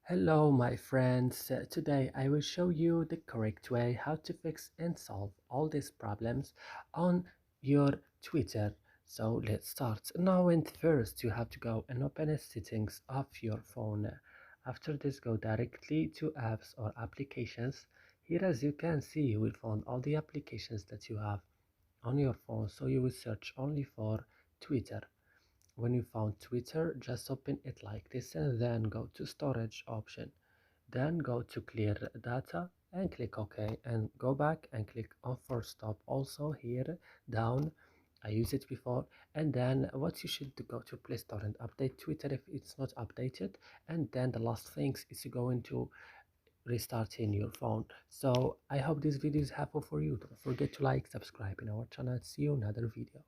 Hello my friends, today I will show you the correct way how to fix and solve all these problems on your Twitter. So let's start. Now and first you have to go and open the settings of your phone. After this go directly to apps or applications. Here as you can see you will find all the applications that you have on your phone, so you will search only for Twitter. When you found Twitter, just open it like this and then go to storage option. Then go to clear data and click OK and go back and click on force stop also here down. I used it before. And then what you should do, go to Play Store and update Twitter if it's not updated. And then the last things is going to restart in your phone. So I hope this video is helpful for you. Don't forget to like, subscribe in our channel. See you in another video.